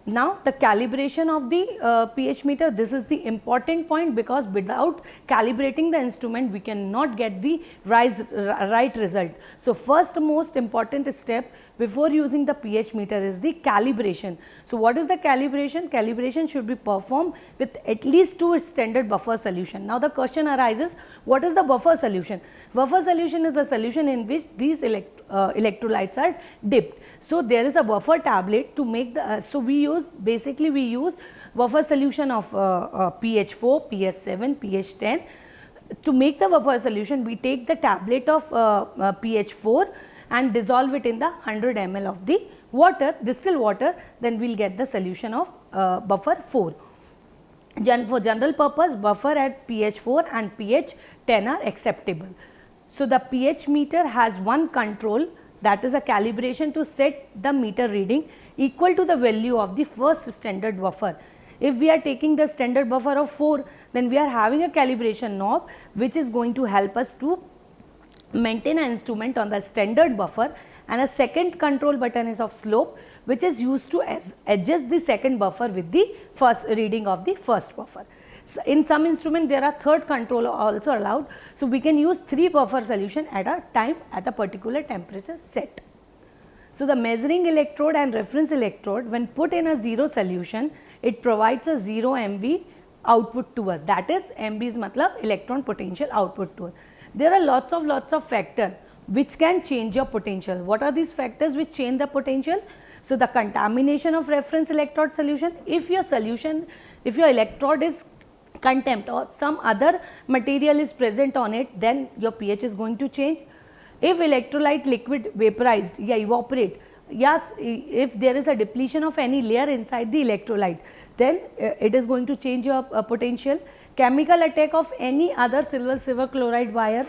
Now, the calibration of the pH meter, this is the important point, because without calibrating the instrument we cannot get the right result. So, first most important step before using the pH meter is the calibration. So, what is the calibration? Calibration should be performed with at least 2 standard buffer solution. Now, the question arises, what is the buffer solution? Buffer solution is the solution in which these electrolytes are dipped. So, there is a buffer tablet to make the, so we use buffer solution of pH 4, pH 7, pH 10. To make the buffer solution, we take the tablet of pH 4 and dissolve it in the 100 ml of the water, distilled water, then we will get the solution of buffer 4. For general purpose, buffer at pH 4 and pH 10 are acceptable. So, the pH meter has one control, that is a calibration to set the meter reading equal to the value of the first standard buffer. If we are taking the standard buffer of 4, then we are having a calibration knob which is going to help us to maintain an instrument on the standard buffer, and a second control button is of slope, which is used to adjust the second buffer with the first reading of the first buffer. So, in some instrument there are third control also allowed. So, we can use 3 buffer solution at a time at a particular temperature set. So, the measuring electrode and reference electrode, when put in a 0 solution, it provides a 0 MV output to us, that is MV is matlab electron potential output to us. There are lots of factors which can change your potential. What are these factors which change the potential? So, the contamination of reference electrode solution, if your electrode is contempt or some other material is present on it, then your pH is going to change. If electrolyte liquid vaporized या evaporate, yes, if there is a depletion of any layer inside the electrolyte, then it is going to change your potential. Chemical attack of any other silver chloride wire,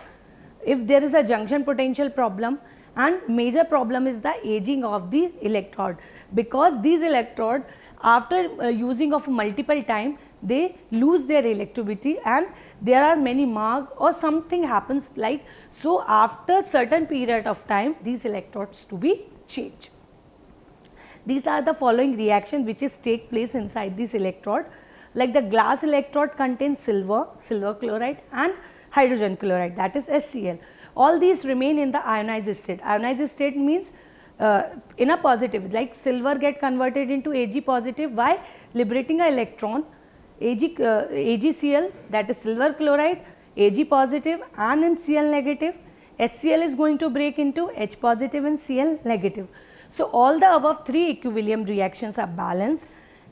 if there is a junction potential problem, and major problem is the aging of the electrode, because these electrode after using of multiple time they lose their electricity and there are many marks or something happens like, so after certain period of time these electrodes to be changed. These are the following reaction which is take place inside this electrode, like the glass electrode contains silver chloride and hydrogen chloride, that is HCl. All these remain in the ionized state. Ionized state means in a positive, like silver get converted into Ag positive by liberating an electron, AgCl, that is silver chloride, Ag positive and in Cl negative. HCl is going to break into H positive and Cl negative. So, all the above 3 equilibrium reactions are balanced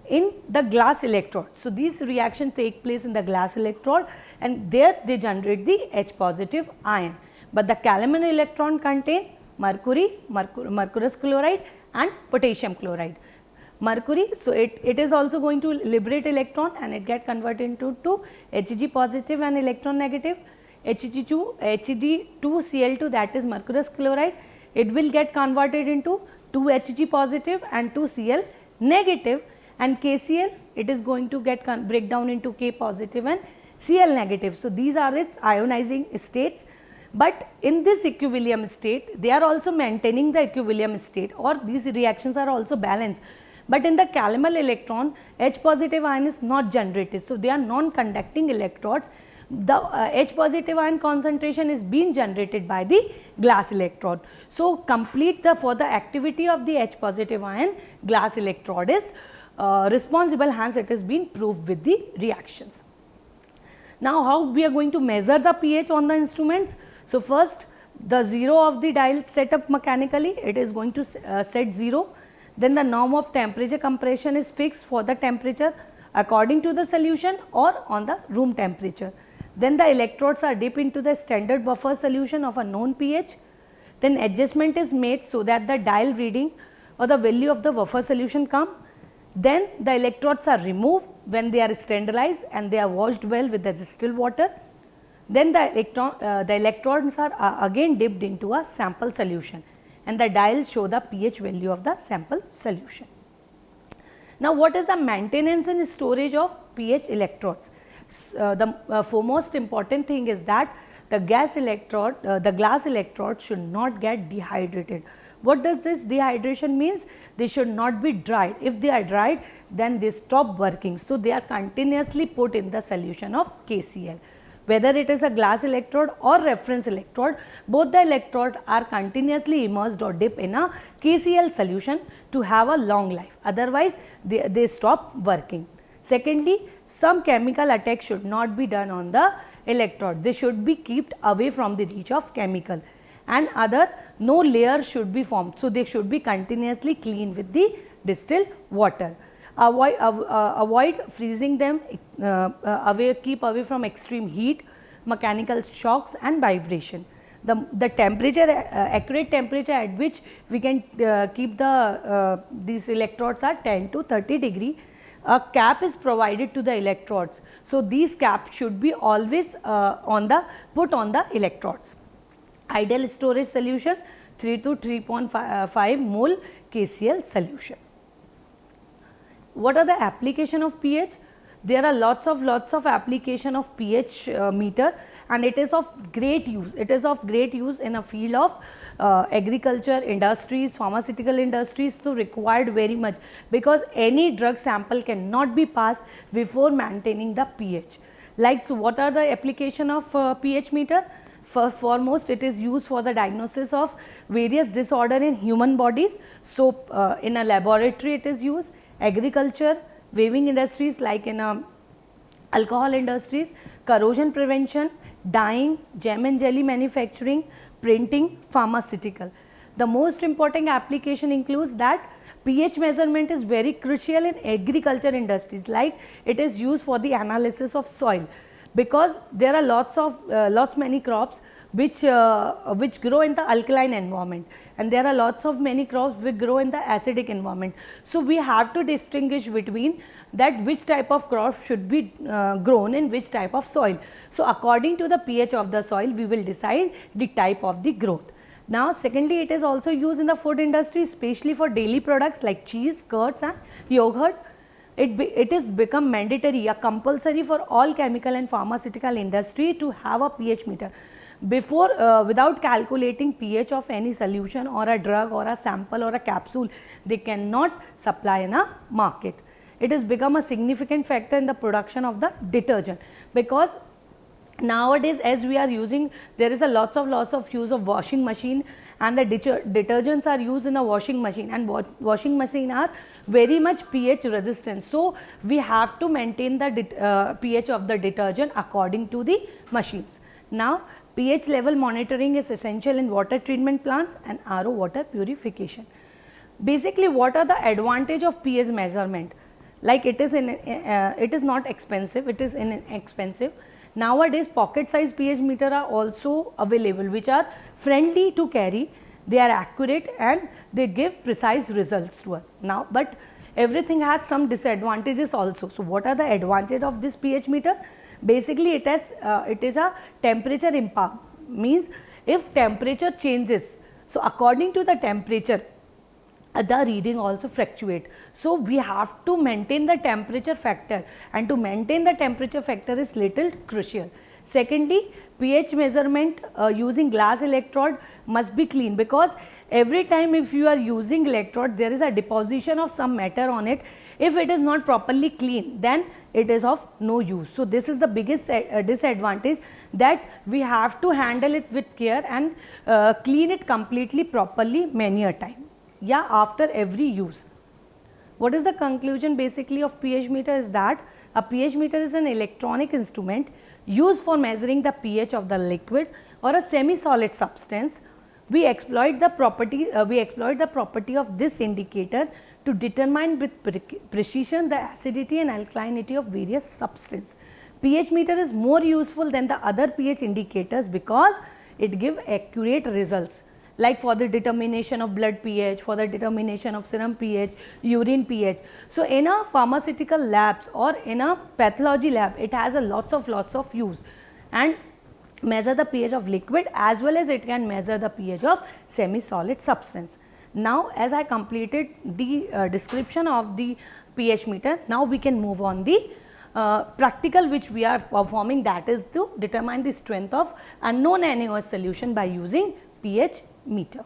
in the glass electrode. So, these reactions take place in the glass electrode and there they generate the H positive ion, but the calomel electron contain mercury, mercurous chloride and potassium chloride. Mercury, so it is also going to liberate electron and it get converted into Hg positive and electron negative. Hd2Cl2, that is mercurous chloride, it will get converted into 2Hg positive and 2Cl negative, and KCl, it is going to get break down into K positive and Cl negative. So, these are its ionizing states, but in this equilibrium state they are also maintaining the equilibrium state, or these reactions are also balanced. But in the calomel electron, H positive ion is not generated. So, they are non-conducting electrodes. The H positive ion concentration is being generated by the glass electrode. So, complete for the activity of the H positive ion, glass electrode is responsible, hence it has been proved with the reactions. Now, how we are going to measure the pH on the instruments? So, first the 0 of the dial set up mechanically, it is going to set 0. Then the norm of temperature compression is fixed for the temperature according to the solution or on the room temperature. Then the electrodes are dipped into the standard buffer solution of a known pH. Then adjustment is made so that the dial reading or the value of the buffer solution come. Then the electrodes are removed when they are sterilized and they are washed well with the distilled water. Then the electrons are again dipped into a sample solution and the dials show the pH value of the sample solution. Now, what is the maintenance and storage of pH electrodes? The foremost important thing is that the glass electrode should not get dehydrated. What does this dehydration means? They should not be dried. If they are dried, then they stop working. So, they are continuously put in the solution of KCl. Whether it is a glass electrode or reference electrode, both the electrodes are continuously immersed or dipped in a KCl solution to have a long life. Otherwise, they stop working. Secondly, some chemical attack should not be done on the electrode. They should be kept away from the reach of chemical, and other no layer should be formed. So, they should be continuously cleaned with the distilled water. Avoid freezing them, keep away from extreme heat, mechanical shocks and vibration. The temperature, accurate temperature at which we can keep these electrodes are 10 to 30 degree. A cap is provided to the electrodes. So, these caps should be always put on the electrodes. Ideal storage solution 3 to 3.5 mole KCl solution. What are the application of pH? There are lots of application of pH meter, and it is of great use. It is of great use in a field of agriculture, industries, pharmaceutical industries, so required very much, because any drug sample cannot be passed before maintaining the pH. Like, so what are the application of pH meter? First foremost, it is used for the diagnosis of various disorder in human bodies. So, in a laboratory it is used. Agriculture, weaving industries like in alcohol industries, corrosion prevention, dyeing, gem and jelly manufacturing, printing, pharmaceutical. The most important application includes that pH measurement is very crucial in agriculture industries, like it is used for the analysis of soil, because there are lots many crops which grow in the alkaline environment, and there are lots of many crops which grow in the acidic environment. So, we have to distinguish between that which type of crop should be grown in which type of soil. So, according to the pH of the soil, we will decide the type of the growth. Now, secondly, it is also used in the food industry, especially for daily products like cheese, curds and yogurt. It is become mandatory, compulsory for all chemical and pharmaceutical industry to have a pH meter. Before, without calculating pH of any solution or a drug or a sample or a capsule, they cannot supply in a market. It has become a significant factor in the production of the detergent, because nowadays as we are using, there is a lots of use of washing machine, and the detergents are used in a washing machine, and washing machine are very much pH resistant. So, we have to maintain the pH of the detergent according to the machines. Now, pH level monitoring is essential in water treatment plants and RO water purification. Basically, what are the advantage of pH measurement? Like, it is not expensive, it is inexpensive. Nowadays, pocket size pH meter are also available, which are friendly to carry, they are accurate and they give precise results to us. Now, but everything has some disadvantages also. So, what are the advantages of this pH meter? Basically, it is a temperature impact, means if temperature changes, so according to the temperature, the reading also fluctuate. So, we have to maintain the temperature factor, and to maintain the temperature factor is little crucial. Secondly, pH measurement using glass electrode must be clean, because every time if you are using electrode, there is a deposition of some matter on it. If it is not properly clean, then it is of no use. So, this is the biggest disadvantage, that we have to handle it with care and clean it completely properly many a time, after every use. What is the conclusion basically of pH meter is that a pH meter is an electronic instrument used for measuring the pH of the liquid or a semi-solid substance. We exploit the property of this indicator to determine with precision the acidity and alkalinity of various substances. pH meter is more useful than the other pH indicators because it gives accurate results, like for the determination of blood pH, for the determination of serum pH, urine pH. So, in a pharmaceutical labs or in a pathology lab, it has a lots of use, and measure the pH of liquid as well as it can measure the pH of semi-solid substance. Now, as I completed the description of the pH meter, now we can move on the practical which we are performing, that is to determine the strength of unknown NaOH solution by using pH meter.